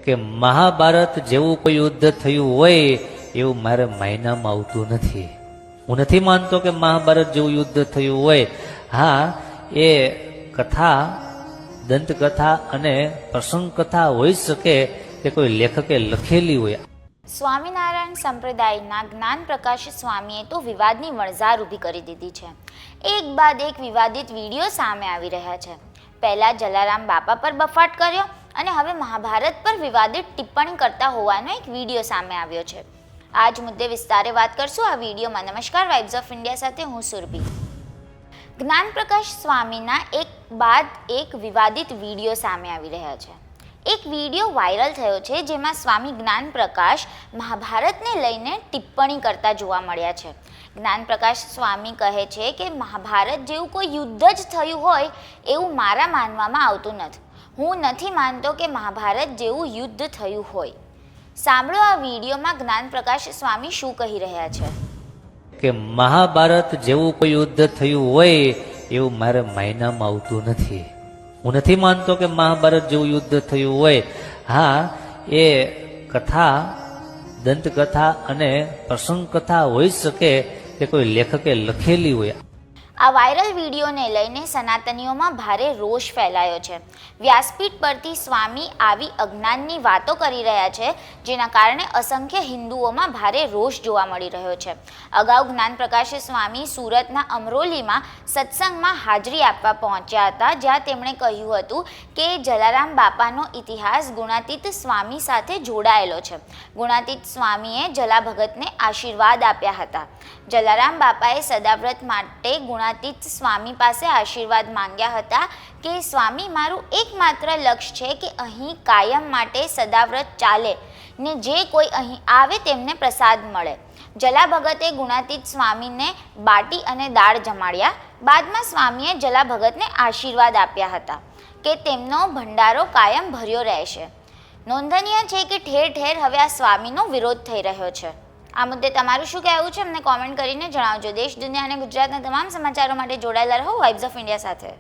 કે મહાભારત જેવું કોઈ યુદ્ધ થયું હોય એવું મારે માયનામાં આવતું નથી. હું નથી માનતો કે મહાભારત જેવું યુદ્ધ થયું હોય. હા, એ કથા, દંતકથા અને પ્રસંગ કથા હોઈ શકે કે કોઈ લેખકે લખેલી હોય. સ્વામિનારાયણ સંપ્રદાયના જ્ઞાન પ્રકાશ સ્વામીએ તો વિવાદની વણઝાર ઊભી કરી દીધી છે. એક બાદ એક વિવાદિત વિડીયો સામે આવી રહ્યા છે. પહેલા જલારામ બાપા પર બફાટ કર્યો અને હવે મહાભારત પર વિવાદિત ટિપ્પણી કરતા હોવાનો એક વિડીયો સામે આવ્યો છે. આ જ મુદ્દે વિસ્તારે વાત કરશું આ વિડીયોમાં. નમસ્કાર, વાઇબ્સ ઓફ ઇન્ડિયા સાથે હું સુરભી. જ્ઞાન પ્રકાશ સ્વામીના એક બાદ એક વિવાદિત વિડીયો સામે આવી રહ્યા છે. એક વિડીયો વાયરલ થયો છે જેમાં સ્વામી જ્ઞાન પ્રકાશ મહાભારતને લઈને ટિપ્પણી કરતા જોવા મળ્યા છે. જ્ઞાન પ્રકાશ સ્વામી કહે છે કે મહાભારત જેવું કોઈ યુદ્ધ જ થયું હોય એવું મારા માનવામાં આવતું નથી. હું નથી માનતો કે મહાભારત જેવું યુદ્ધ થયું હોય. સાંભળો આ વિડીયોમાં જ્ઞાન પ્રકાશ સ્વામી શું કહી રહ્યા છે. કે મહાભારત જેવું કોઈ યુદ્ધ થયું હોય એવું મારે માયનામાં આવતું નથી. હું નથી માનતો કે મહાભારત જેવું યુદ્ધ થયું હોય. હા, એ કથા, દંતકથા અને પ્રસંગ કથા હોઈ શકે કે કોઈ લેખકે લખેલી હોય. આ વાયરલ વિડીયોને લઈને સનાતનીઓમાં ભારે રોષ ફેલાયો છે. વ્યાસપીઠ પરથી સ્વામી આવી અજ્ઞાનની વાતો કરી રહ્યા છે, જેના કારણે અસંખ્ય હિન્દુઓમાં ભારે રોષ જોવા મળી રહ્યો છે. અગાઉ જ્ઞાન પ્રકાશ સ્વામી સુરતના અમરોલીમાં સત્સંગમાં હાજરી આપવા પહોંચ્યા હતા, જ્યાં તેમણે કહ્યું હતું કે જલારામ બાપાનો ઇતિહાસ ગુણાતીત સ્વામી સાથે જોડાયેલો છે. ગુણાતીત સ્વામીએ જલા ભગતને આશીર્વાદ આપ્યા હતા. જલારામ બાપાએ સદાવ્રત માટે ગુણાતીત સ્વામી પાસે આશીર્વાદ માંગ્યા હતા કે સ્વામી, મારું એકમાત્ર લક્ષ્ય છે કે અહીં કાયમ માટે સદાવ્રત ચાલે ને જે કોઈ અહીં આવે તેમને પ્રસાદ મળે. જલા ભગતે ગુણાતીત સ્વામીને બાટી અને દાળ જમાડ્યા. બાદમાં સ્વામીએ જલા ભગતને આશીર્વાદ આપ્યા હતા કે તેમનો ભંડારો કાયમ ભર્યો રહેશે. નોંધનીય છે કે ઠેર ઠેર હવે આ સ્વામીનો વિરોધ થઈ રહ્યો છે. આ મુદ્દે તમારું શું કહેવું છે અમને કોમેન્ટ કરીને જણાવજો. દેશ, દુનિયા અને ગુજરાતના તમામ સમાચારો માટે જોડાયેલા રહો વાઇબ્સ ઓફ ઇન્ડિયા સાથે.